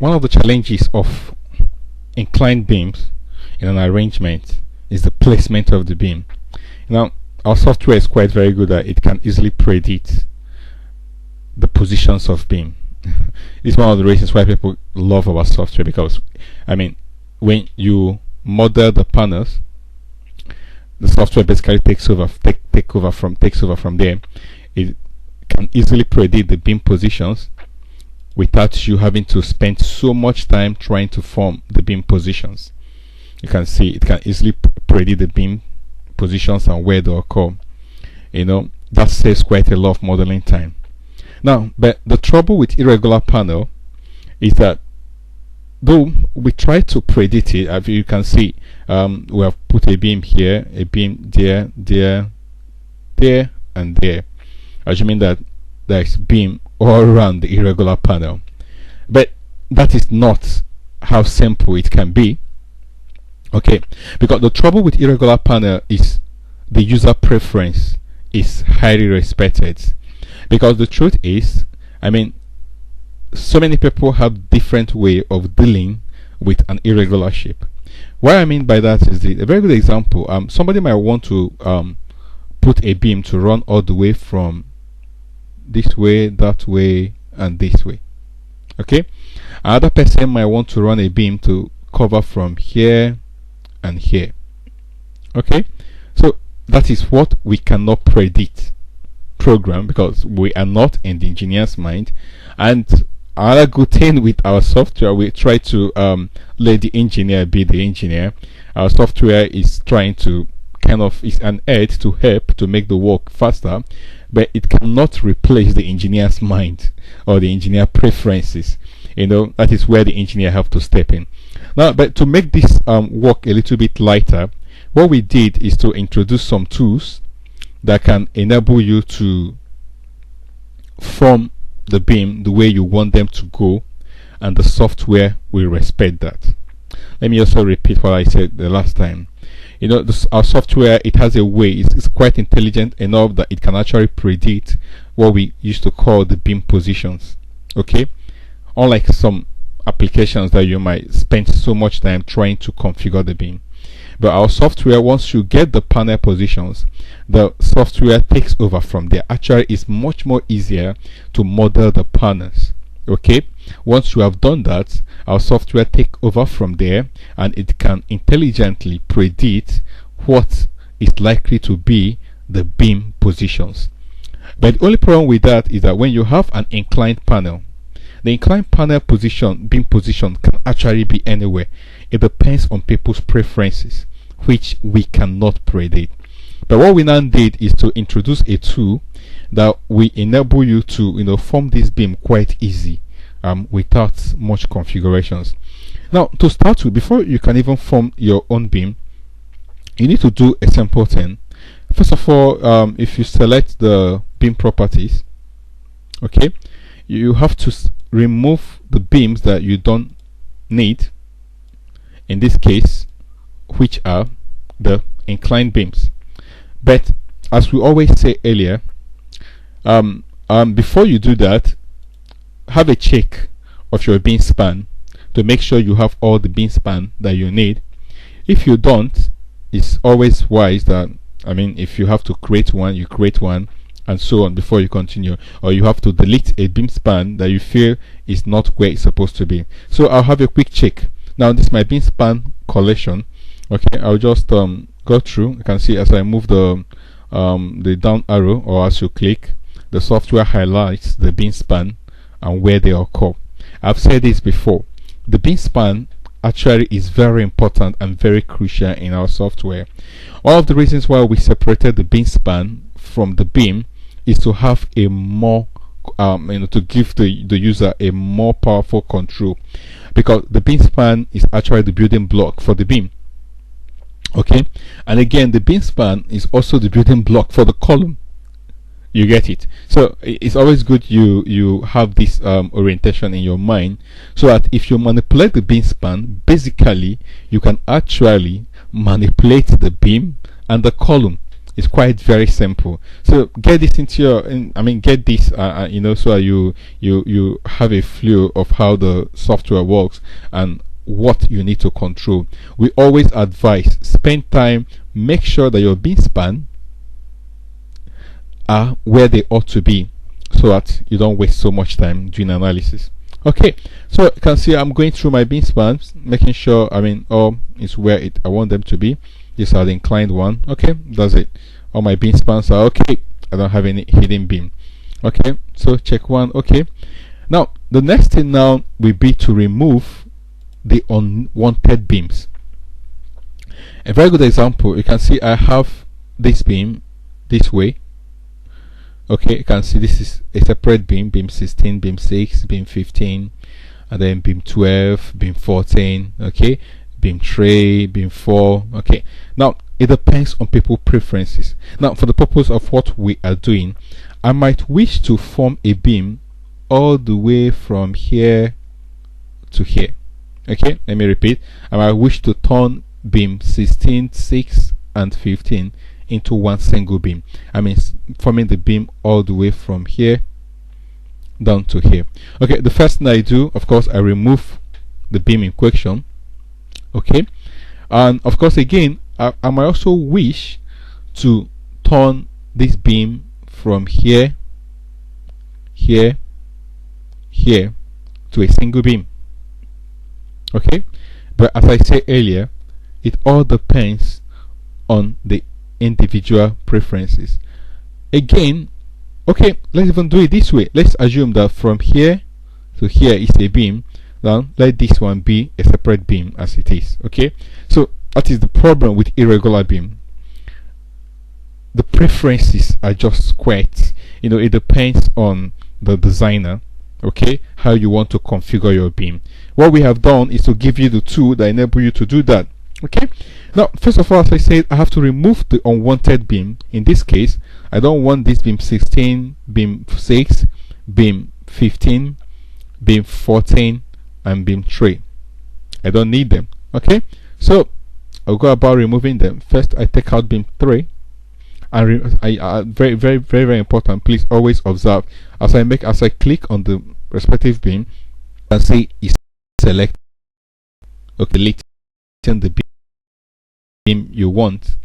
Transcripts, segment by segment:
one of the challenges of inclined beams in an arrangement is the placement of the beam. Now, our software is quite very good that it can easily predict the positions of beam. It's one of the reasons why people love our software, because when you model the panels, the software basically takes over from there. It can easily predict the beam positions without you having to spend so much time trying to form the beam positions. You can see it can easily predict the beam positions and where they occur. That saves quite a lot of modeling time. Now, but the trouble with irregular panel is that though we try to predict it, as you can see, we have put a beam here, a beam there, and there, assuming that there is beam all around the irregular panel. But that is not how simple it can be. Okay, because the trouble with irregular panel is the user preference is highly respected. Because the truth is, so many people have different way of dealing with an irregular shape. What I mean by that is a very good example. Somebody might want to put a beam to run all the way from this way, that way, and this way. Okay, another person might want to run a beam to cover from here and here. Okay, so that is what we cannot predict program, because we are not in the engineer's mind. And another good thing with our software, we try to let the engineer be the engineer. Our software is trying to is an aid to help to make the work faster, but it cannot replace the engineer's mind or the engineer preferences. That is where the engineer have to step in. Now, but to make this work a little bit lighter, what we did is to introduce some tools that can enable you to form the beam the way you want them to go, and the software will respect that. Let me also repeat what I said the last time. Our software, it has a way, it's quite intelligent enough that it can actually predict what we used to call the beam positions. Okay, unlike some applications that you might spend so much time trying to configure the beam. But our software, once you get the panel positions, the software takes over from there. Actually, it's much more easier to model the panels. Okay, once you have done that, our software takes over from there, and it can intelligently predict what is likely to be the beam positions. But the only problem with that is that when you have an inclined panel, the inclined panel position, beam position, can actually be anywhere. It depends on people's preferences, which we cannot predict. But what we now did is to introduce a tool that will enable you to form this beam quite easy, without much configurations. Now, to start with, before you can even form your own beam, you need to do a simple thing. First of all, if you select the beam properties, okay, you have to remove the beams that you don't need, in this case, which are the inclined beams. But as we always say earlier, before you do that, have a check of your beam span to make sure you have all the beam span that you need. If you don't, it's always wise that, if you have to create one, you create one, and so on before you continue, or you have to delete a beam span that you feel is not where it's supposed to be. So I'll have a quick check. Now, this is my beam span collection. Okay, I'll just go through. You can see as I move the down arrow, or as you click, the software highlights the beam span and where they occur. I've said this before. The beam span actually is very important and very crucial in our software. One of the reasons why we separated the beam span from the beam is to have a more to give the user a more powerful control, because the beam span is actually the building block for the beam. Okay, and again, the beam span is also the building block for the column. You get it? So it's always good you have this orientation in your mind, so that if you manipulate the beam span, basically you can actually manipulate the beam and the column. It's quite very simple. So get this into your, get this, so you have a feel of how the software works and what you need to control. We always advise spend time, make sure that your beam span are where they ought to be, so that you don't waste so much time doing analysis. Okay, so you can see I'm going through my beam spans, making sure all is where I want them to be. These are the inclined one. Okay, that's it. All my beam spans are okay. I don't have any hidden beam. Okay, so check one. Okay, now the next thing now will be to remove the unwanted beams. A very good example, you can see I have this beam this way. Okay, you can see this is a separate beam, beam 16, beam 6, beam 15, and then beam 12, beam 14, okay, beam 3, beam 4. Okay, now it depends on people's preferences. Now for the purpose of what we are doing, I might wish to form a beam all the way from here to here. Okay, let me repeat. I might wish to turn beam 16, 6 and 15 into one single beam. Forming the beam all the way from here down to here. Okay, the first thing I do, of course, I remove the beam in question. Okay, and of course again I might also wish to turn this beam from here to a single beam. Okay, but as I said earlier, it all depends on the individual preferences. Again, okay, let's even do it this way. Let's assume that from here to here is a beam. Now let this one be a separate beam as it is. Okay, so that is the problem with irregular beam. The preferences are just quite, it depends on the designer. Okay, how you want to configure your beam. What we have done is to give you the tool that enable you to do that. Okay, now first of all, as I said, I have to remove the unwanted beam. In this case, I don't want this beam 16, beam 6, beam 15, beam 14 and beam 3. I don't need them. Okay, so I'll go about removing them. First I take out beam 3, and very, very, very, very important, please always observe as I click on the respective beam, you can see it's selected. Okay, deleting the beam you want,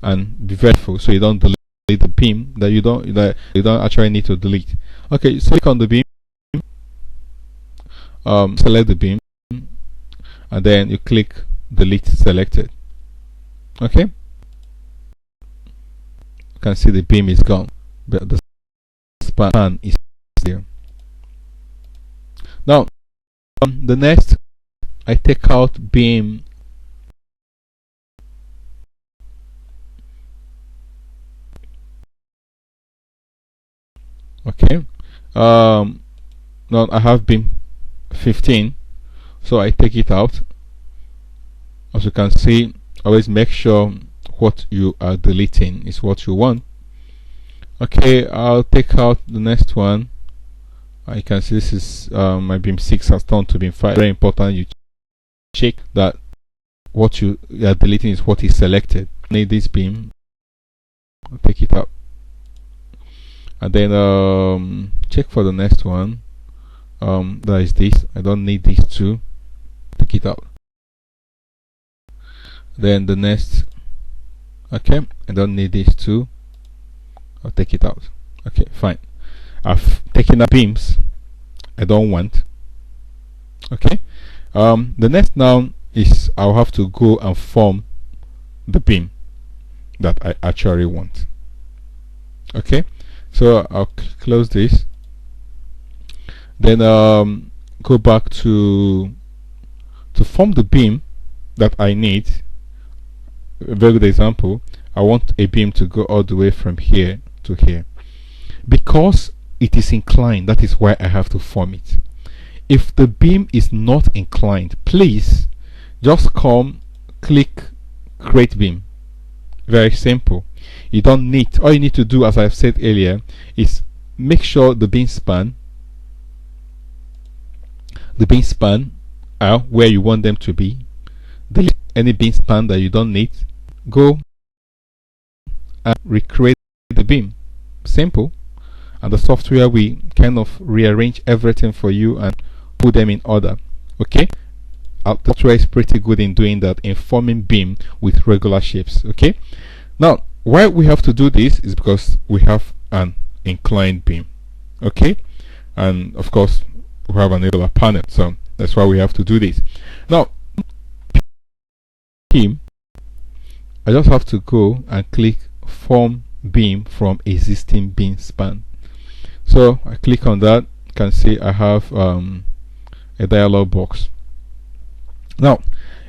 and be very careful so you don't delete the beam that you don't actually need to delete. Okay, so click on the beam, select the beam, and then you click delete selected. Okay, you can see the beam is gone, but the span is there. Now the next, I take out beam okay, now I have beam 15, so I take it out. As you can see, always make sure what you are deleting is what you want. Okay, I'll take out the next one. You can see this is my beam 6 has turned to beam 5. Very important you check that what you are deleting is what is selected. Need this beam, I'll take it out, and then check for the next one. That is this. I don't need these two. Take it out. Then the next, okay, I don't need these two. I'll take it out. Okay, fine. I've taken out beams I don't want. Okay, the next now is I'll have to go and form the beam that I actually want. Okay, so I'll close this, then go back to form the beam that I need. A very good example, I want a beam to go all the way from here to here. Because it is inclined, that is why I have to form it. If the beam is not inclined, please just come, click create beam. Very simple. You don't need, all you need to do, as I've said earlier, is make sure the beam span are where you want them to be. Delete any beam span that you don't need. Go and recreate the beam. Simple. And the software will kind of rearrange everything for you and put them in order. Okay, the software is pretty good in doing that, in forming beam with regular shapes. Okay, now why we have to do this is because we have an inclined beam. Okay, and of course we have an irregular panel, so that's why we have to do this. Now beam, I just have to go and click form beam from existing beam span. So I click on that. You can see I have a dialog box. Now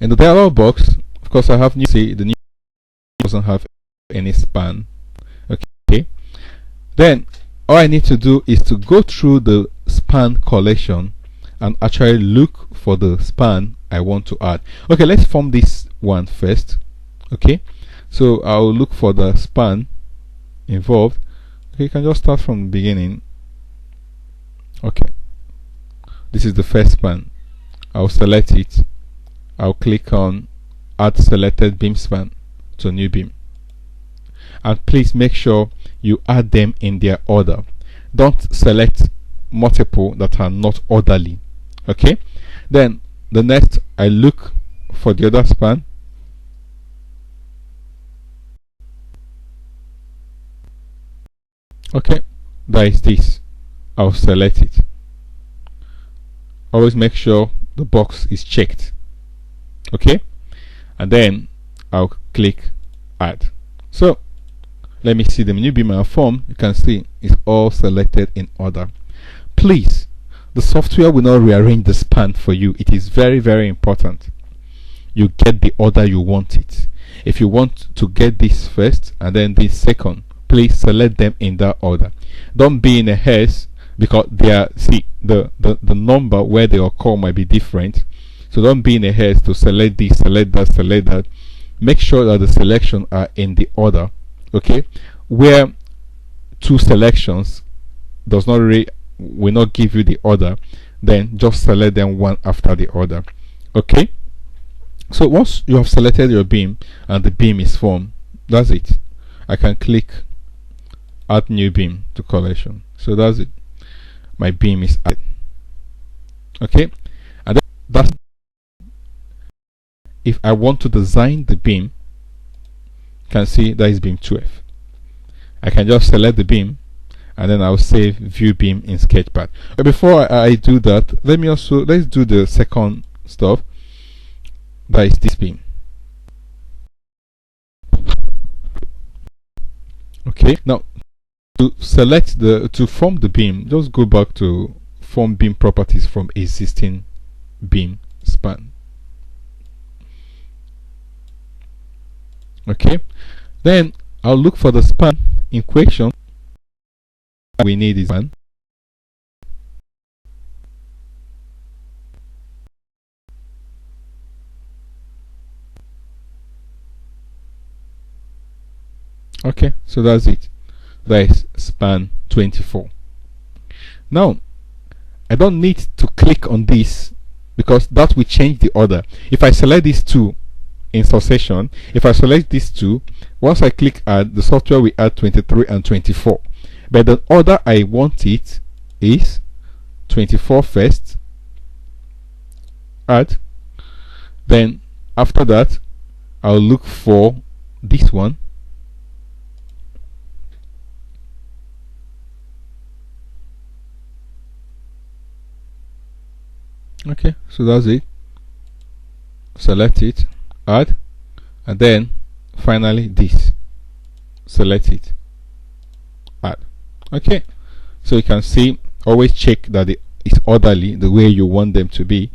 in the dialog box, of course, I have the new doesn't have any span. Okay, then all I need to do is to go through the span collection and actually look for the span I want to add. Okay, let's form this one first. Okay, so I'll look for the span involved. Okay, you can just start from the beginning. Okay, this is the first span. I'll select it. I'll click on add selected beam span to new beam, and please make sure you add them in their order. Don't select multiple that are not orderly. Okay, then the next, I look for the other span. Okay, that is this. I'll select it. Always make sure the box is checked. Okay, and then I'll click add. So let me see the new beam I formed. You can see it's all selected in order. Please, the software will not rearrange the span for you. It is very, very important you get the order you want it. If you want to get this first and then this second, please select them in that order. Don't be in a haste, because they are, see, the number where they occur might be different. So don't be in a haste to select this, select that, select that. Make sure that the selections are in the order. Okay, where two selections does not really will not give you the order, then just select them one after the other. Okay, so once you have selected your beam and the beam is formed, that's it. I can click add new beam to collection. So that's it, my beam is added. Okay, and then that's, if I want to design the beam, you can see that is beam 12. I can just select the beam and then I'll save view beam in sketchpad. But before I do that, let's do the second stuff. That is this beam. Okay, now to select to form the beam, just go back to form beam properties from existing beam span. Okay, then I'll look for the span in question. We need is one. Okay, so that's it. That is span 24. Now I don't need to click on this because that will change the order. If I select these two in succession, if I select these two, once I click add, the software will add 23 and 24. But the order I want it is 24 first, add, then after that I'll look for this one. Okay, so that's it. Select it, add, and then finally this. Select it, add. Okay, so you can see, always check that it's orderly the way you want them to be.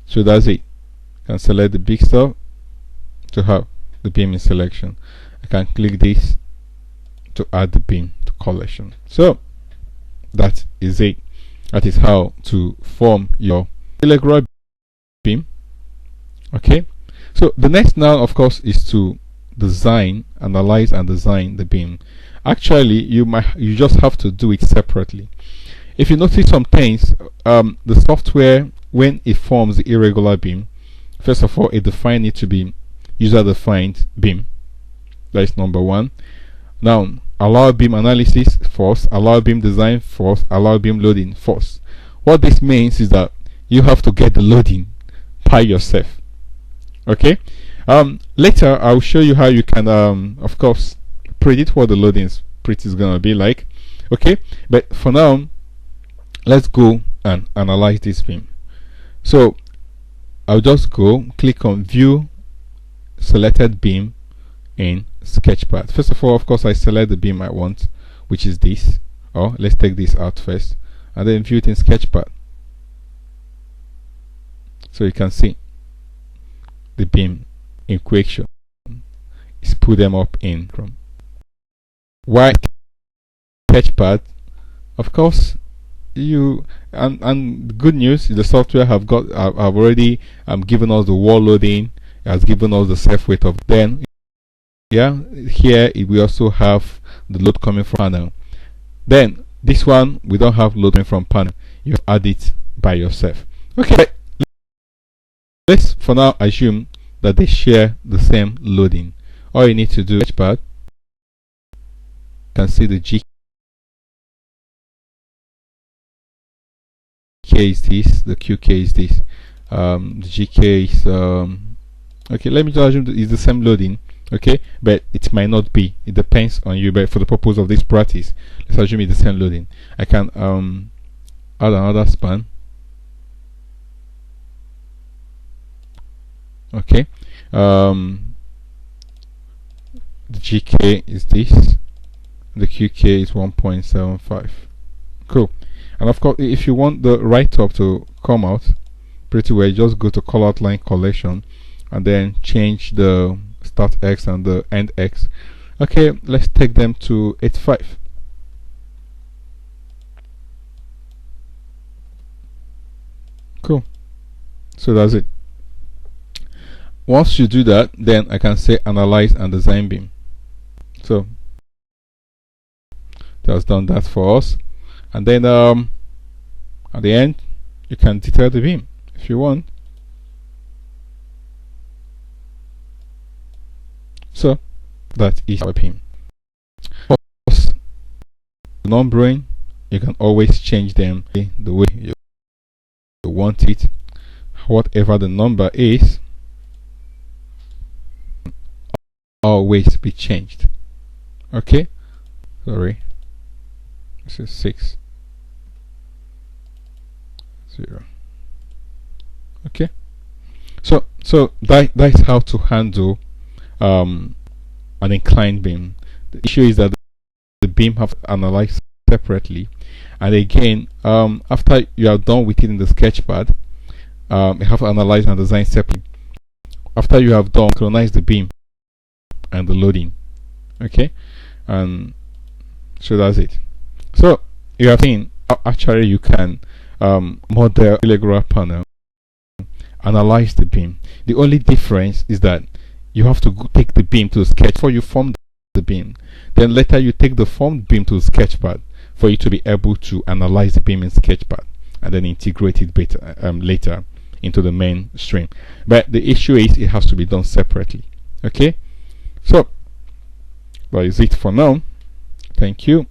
So that's it. You can select the big stuff to have the beam in selection. I can click this to add the beam to collection. So that is it. That is how to form your irregular beam. Okay, so the next now, of course, is to design, analyze and design the beam. Actually, you just have to do it separately. If you notice some things, the software, when it forms the irregular beam, first of all, it defines it to be user defined beam. That is number one. Now, allow beam analysis first, allow beam design first, allow beam loading first. What this means is that you have to get the loading by yourself. Okay. Later I'll show you how you can of course predict what the loading is gonna be like. Okay, but for now let's go and analyze this beam. So I'll just go click on view selected beam in sketchpad. First of all, of course, I select the beam I want, which is this. Or let's take this out first and then view it in sketchpad. So you can see the beam in question is put them up in from white sketchpad. Of course, you and good news is the software have already given us the wall loading, has given us the self weight of. Then yeah, here we also have the load coming from panel. Then this one we don't have load coming from panel, you add it by yourself. Okay, let's for now assume that they share the same loading. All you need to do is sketchpad, you can see the GK is this, the QK is this, the GK is okay, let me just assume that it's the same loading. Okay, but it might not be, it depends on you, but for the purpose of this practice, let's assume it's the same loading. I can add another span. Okay, the GK is this, the QK is 1.75. Cool. And of course, if you want the write-up to come out pretty well, just go to call out line collection and then change the start X and the end X. Okay, let's take them to 85. Cool. So that's it. Once you do that, then I can say analyze and design beam. So that's done that for us. And then at the end, you can detail the beam if you want. So that is our beam. Of course, numbering, you can always change them the way you want it. Whatever the number is, always be changed. Okay, sorry, this is 6 0. Okay, so that's how to handle an inclined beam. The issue is that the beam have to analyze separately, and again after you are done with it in the sketchpad, you have to analyze and design separately. After you have done, synchronize the beam and the loading. Okay, and so that's it. So you have seen how actually you can model irregular panel, analyze the beam. The only difference is that you have to take the beam to the sketch before you form the beam. Then later you take the formed beam to the sketchpad for you to be able to analyze the beam in sketchpad and then integrate it better, later into the main stream. But the issue is it has to be done separately. Okay, so that is it for now. Thank you.